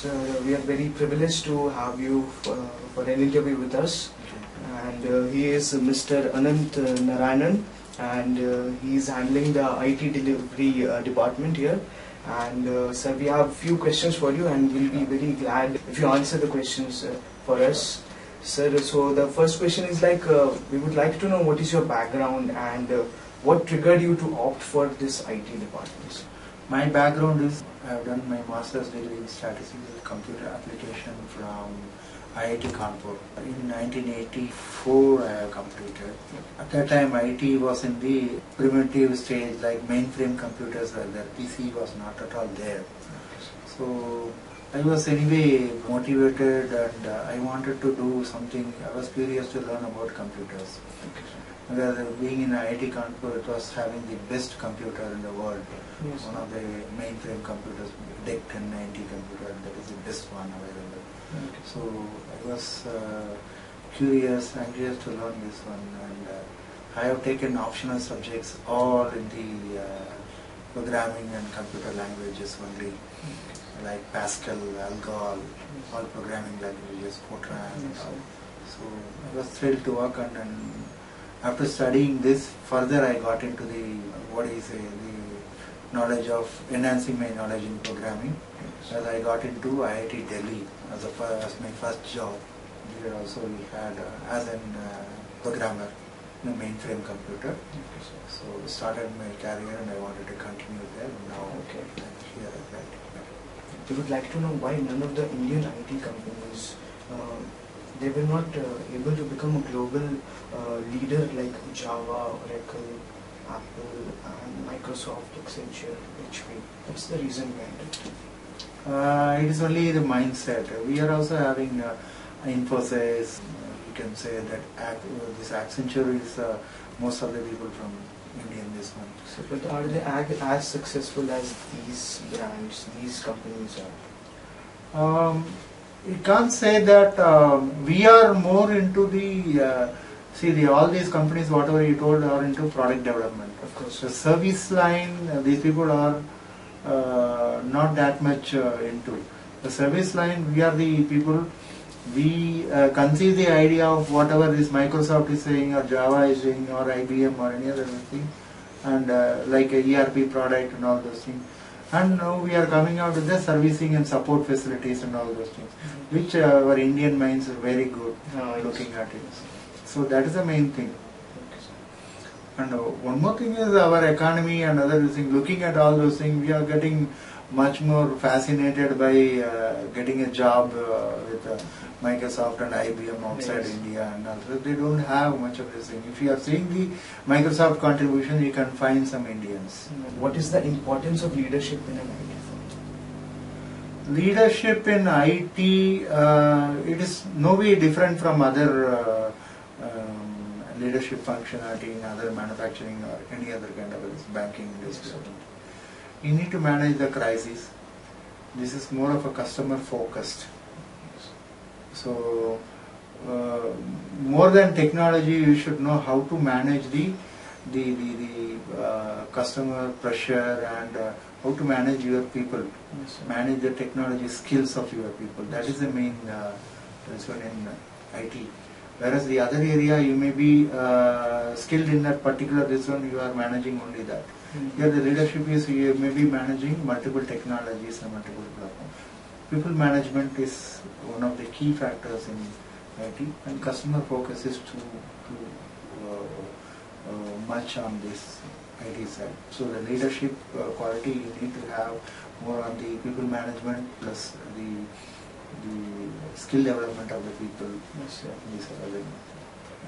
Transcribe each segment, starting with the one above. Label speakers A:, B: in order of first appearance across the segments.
A: sir. We are very privileged to have you for an interview with us. And he is Mr. Anantha Narayanan, and he is handling the IT delivery department here. And sir, we have few questions for you, and we'll be very glad if you answer the questions for us. Sir, so the first question is like, we would like to know what is your background and what triggered you to opt for this IT department?
B: My background is, I have done my master's degree in statistical computer application from IIT Kanpur. In 1984 I have completed. At that time IT was in the primitive stage, like mainframe computers were there. PC was not at all there. So I was anyway motivated, and I wanted to do something. I was curious to learn about computers. Because being in IIT Kanpur, it was having the best computer in the world. Yes. One of the mainframe computers, DEC 1090 computer, that is the best one available. Okay. So I was curious, anxious to learn this one, and I have taken optional subjects all in the programming and computer languages only, like Pascal, Algol, all programming languages, Fortran and all. So I was thrilled to work on, and after studying this, further I got into the, the knowledge of, enhancing my knowledge in programming. As I got into IIT Delhi as my first job. Here also we had as a programmer in a mainframe computer. So I started my career and I wanted to continue there. Now I'm here at IIT.
A: We would like to know why none of the Indian IT companies they were not able to become a global leader like Java, Oracle, Apple, and Microsoft, Accenture, HP. What's the reason behind it?
B: It is only the mindset. We are also having Infosys. You can say that this Accenture is most of the people from India in this one.
A: So, but are they as successful as these brands, these companies are?
B: You can't say that. We are more into the all these companies, whatever you told, are into product development.
A: Of course.
B: The service line, these people are not that much into. The service line, we are the people, we conceive the idea of whatever this Microsoft is saying, or Java is saying, or IBM, or any other thing, and like a ERP product and all those things. And now we are coming out with the servicing and support facilities and all those things, which our Indian minds are very good looking at it. So that is the main thing. And one more thing is our economy and other things. Looking at all those things, we are getting much more fascinated by getting a job with Microsoft and IBM outside India, and also they don't have much of this thing. If you are seeing the Microsoft contribution, you can find some Indians.
A: What is the importance of leadership in an IT firm?
B: Leadership in IT, it is no way different from other leadership functionality in other manufacturing or any other kind of banking industry. You need to manage the crisis. This is more of a customer focused. So more than technology, you should know how to manage the customer pressure, and how to manage your people, manage the technology skills of your people. That is the main concern in IT. Whereas the other area, you may be skilled in that particular this one, you are managing only that. Here the leadership is, you may be managing multiple technologies and multiple platforms. People management is one of the key factors in IT, and customer focus is too much on this IT side. So the leadership quality you need to have more on the people management plus the skill development of the people.
A: Yes, sir.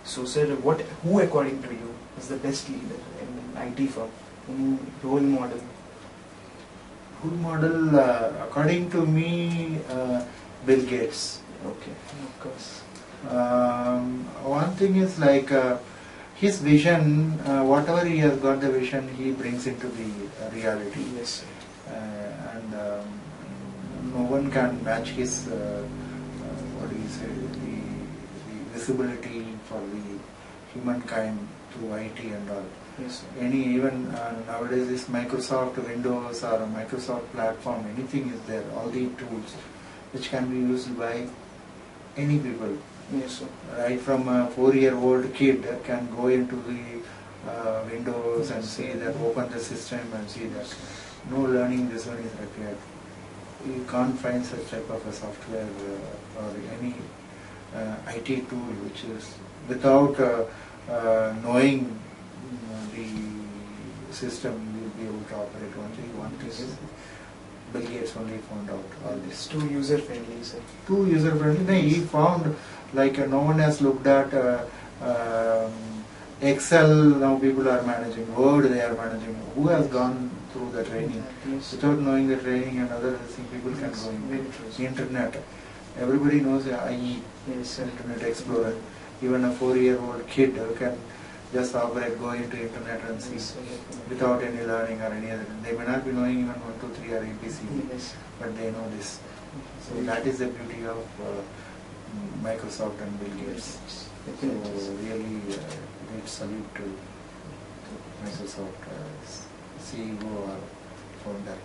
A: So sir, who according to you is the best leader in IT firm? Any role model?
B: Role model, according to me, Bill Gates.
A: Okay, of course.
B: One thing is like his vision, whatever he has got the vision, he brings into the reality.
A: Yes, sir.
B: And no one can match his, the visibility for the humankind through IT and all.
A: Yes, sir.
B: Even nowadays this Microsoft Windows or Microsoft platform, anything is there, all the tools. which can be used by any people.
A: Yes, sir.
B: Right from a 4-year-old kid can go into the Windows and see that, open the system and see that. No learning this one is required. You can't find such type of a software or any IT tool which is without knowing the system you will be able to operate. Only one thing is Bill Gates only found out all this.
A: It's too user friendly, sir.
B: Too user friendly. No, he found like no one has looked at Excel. Now people are managing Word. They are managing. Who has gone through the training?
A: Yes.
B: Without knowing the training and other things, people can go in. Internet. Everybody knows IE.
A: Yes, sir.
B: Internet Explorer. Even a 4-year-old kid can just operate, go into internet and see,
A: Yes, sir.
B: without any learning or any other. They may not be knowing even 1, 2, 3 or ABC,
A: Yes.
B: but they know this. So that is the beauty of Microsoft and Bill Gates. So really great salute to Microsoft CEO or founder.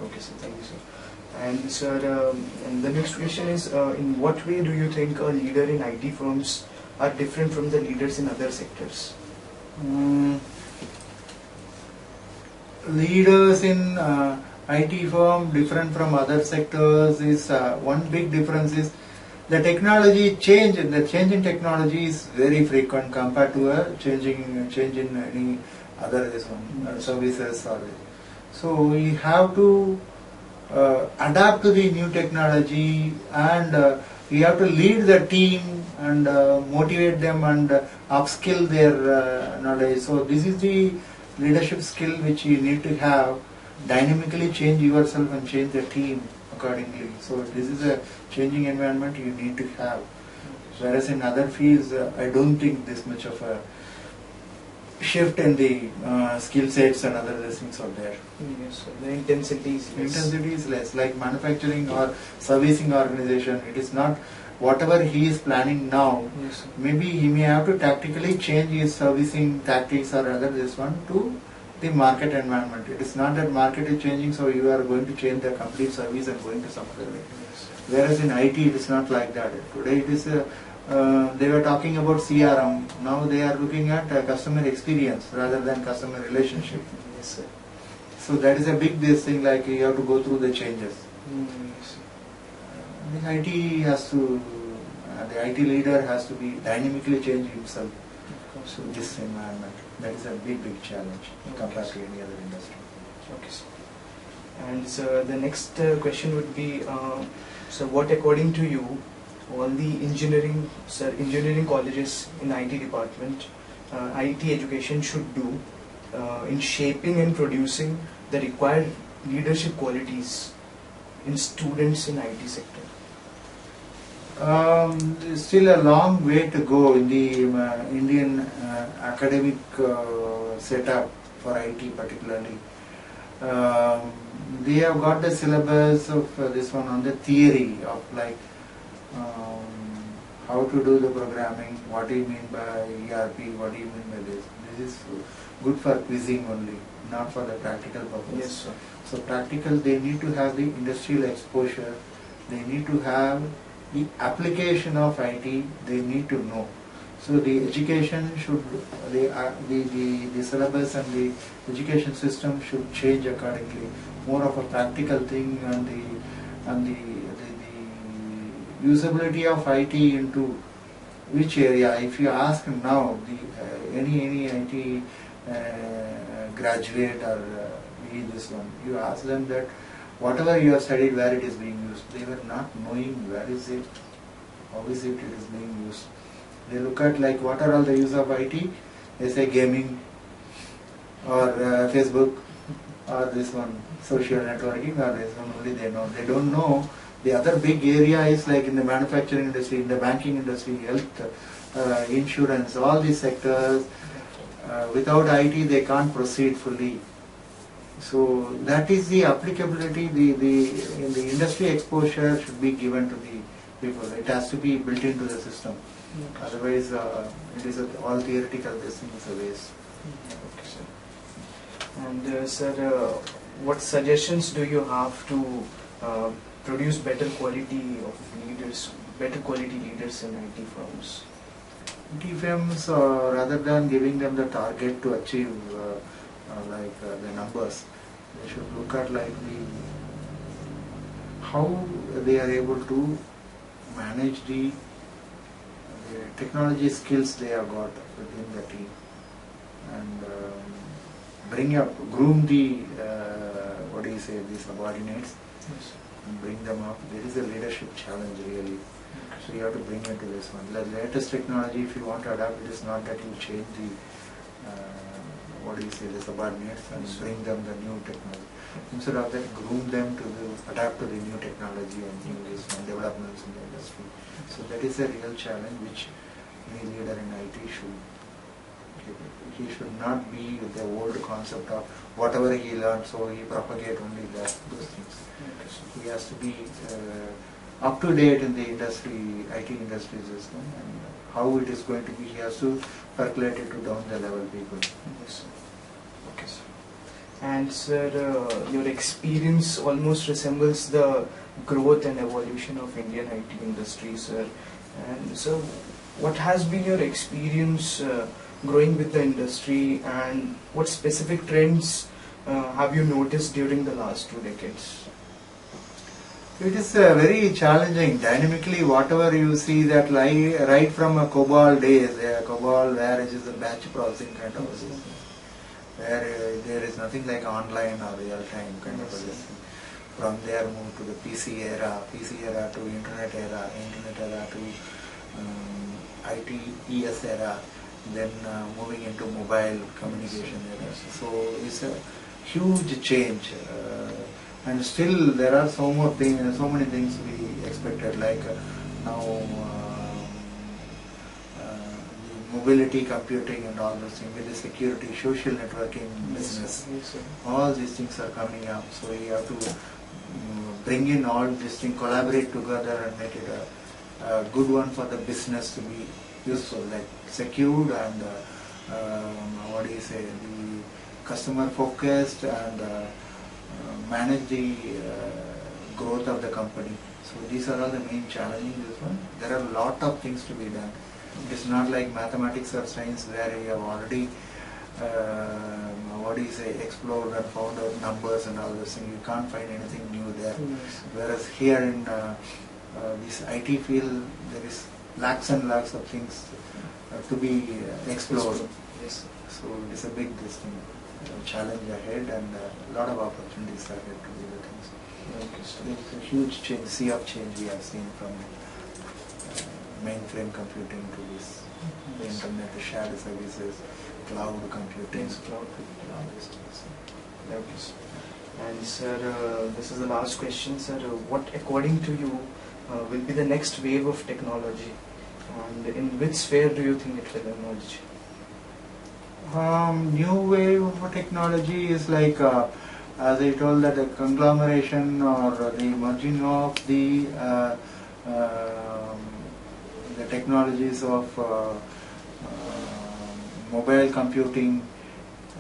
A: Okay, sir. Thank you, sir. And sir, and the next question is, in what way do you think a leader in IT firms are different from the leaders in other sectors?
B: Leaders in IT firm different from other sectors is one big difference is the technology change. The change in technology is very frequent compared to a change in any other services. So we have to adapt to the new technology, and we have to lead the team and motivate them and upskill their knowledge. So this is the leadership skill which you need to have. Dynamically change yourself and change the team accordingly. So this is a changing environment you need to have. Whereas in other fields, I don't think this much of a shift in the skill sets and other things are there.
A: Yes, sir. The intensity is less.
B: Intensity is less. Like manufacturing or servicing organization, it is not whatever he is planning now.
A: Yes, sir.
B: Maybe he may have to tactically change his servicing tactics or other this one to the market environment. It is not that market is changing, so you are going to change the complete service and going to some other way.
A: Yes.
B: Whereas in IT, it is not like that. Today it is they were talking about CRM. Now they are looking at customer experience rather than customer relationship.
A: Yes, sir.
B: So that is a big this thing, like you have to go through the changes.
A: Yes.
B: The IT has to, the IT leader has to be dynamically change himself to this environment. That is a big challenge compared to any other industry.
A: Okay, sir. And so the next question would be, so what according to you, all the engineering colleges in IT department, IT education should do in shaping and producing the required leadership qualities in students in IT sector?
B: Still a long way to go in the Indian academic setup for IT particularly. They have got the syllabus of this one on the theory of like how to do the programming, what do you mean by ERP, what do you mean by this. This is good for quizzing only, not for the practical purpose.
A: Yes, sir.
B: So practical, they need to have the industrial exposure, they need to have the application of IT, they need to know. So the education should, the syllabus and the education system should change accordingly. More of a practical thing, and the usability of IT into which area. If you ask now, any IT graduate or this one, you ask them that whatever you have studied, where it is being used, they were not knowing where is it, how is it is being used. They look at like what are all the use of IT, they say gaming or Facebook or this one social networking or this one only they know. They don't know the other big area is like in the manufacturing industry, in the banking industry, health, insurance, all these sectors. Without IT they can't proceed fully. So that is the applicability, in the industry exposure should be given to the people. It has to be built into the system. Otherwise, it is all theoretical. This thing is a waste.
A: Okay, sir. And sir, what suggestions do you have to produce better quality of leaders, better quality leaders in IT firms?
B: IT firms, rather than giving them the target to achieve the numbers, they should look at like how they are able to manage the technology skills they have got within the team, and groom the the subordinates,
A: Yes.
B: and bring them up. There is a leadership challenge really. So you have to bring it to this one. The latest technology, if you want to adapt, it is not that you change the the subordinates and bring them the new technology. Instead of that, groom them to adapt to the new technology and new developments in the industry. So that is a real challenge which any leader in IT should. He should not be with the old concept of whatever he learned, so he propagate only those things. So he has to be up to date in the industry, IT industry system, and how it is going to be. He has to percolate it to down the level people.
A: Yes, sir. Okay, sir. And sir, your experience almost resembles the growth and evolution of Indian IT industry, sir. And so, what has been your experience growing with the industry, and what specific trends have you noticed during the last 2 decades?
B: It is very challenging. Dynamically, whatever you see that right from a COBOL days, COBOL where it is a batch processing kind of a system, where there is nothing like online or real time kind of a system. From there move to the PC era to internet era to ITES era, then moving into mobile communication era. So it's a huge change. And still there are so many things we expected, like now the mobility computing and all those things, with the security, social networking business, all these things are coming up. So you have to bring in all these things, collaborate together and make it a good one for the business to be useful, like secured and the customer focused, and manage the growth of the company. So these are all the main challenges. This one, there are a lot of things to be done. It is not like mathematics or science where we have already explored and found out numbers and all those things. You can't find anything new there. Whereas here in this IT field, there is lakhs and lakhs of things to be explored.
A: Yes.
B: So it is a big challenge ahead, and a lot of opportunities ahead to do the things.
A: Okay, so
B: it's a huge change, sea of change we have seen from mainframe computing to this internet, shared services, cloud computing.
A: Okay, sir. And sir, this is the last question, sir. What, according to you, will be the next wave of technology, and in which sphere do you think it will emerge?
B: New wave of technology is like, as I told, that the conglomeration or the merging of the technologies of mobile computing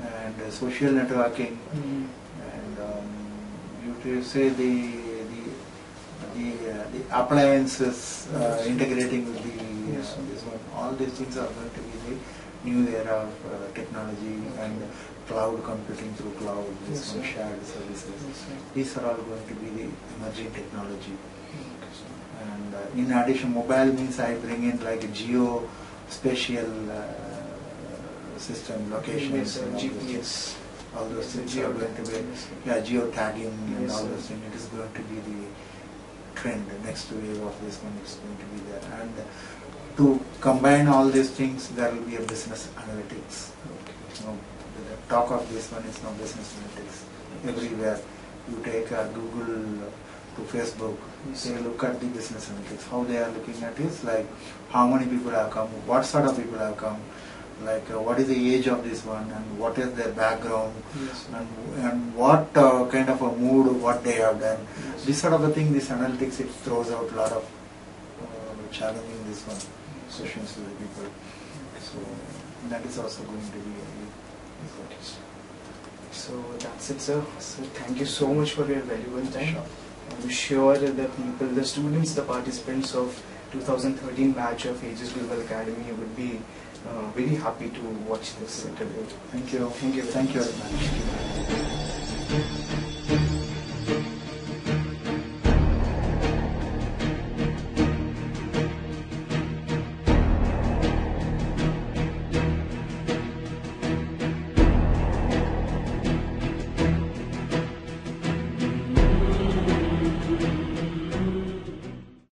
B: and social networking, and you could say the appliances integrating with this one. All these things are going to be the new era of technology, and cloud computing through cloud, this one, shared services. These are all going to be the emerging technology. And in addition, mobile means I bring in like a geospatial system, locations, and
A: GPS.
B: all those things are going to be, geo-tagging and all those things. It is going to be the trend. The next wave of this one is going to be there. And to combine all these things, there will be a business analytics. The talk of this one is now business analytics. Everywhere you take Google to Facebook, they look at the business analytics. How they are looking at is like how many people have come, what sort of people have come, like what is the age of this one, and what is their background, and what kind of a mood, what they have done. This sort of a thing, this analytics, it throws out a lot of challenging this one questions to the people. So that is also going to be
A: So that's it, sir. So thank you so much for your valuable time.
B: Sure.
A: I'm sure the people, the students, the participants of 2013 batch of Aegis Global Academy would be very happy to watch this interview.
B: Thank you.
A: Thank you.
B: Thank you very much.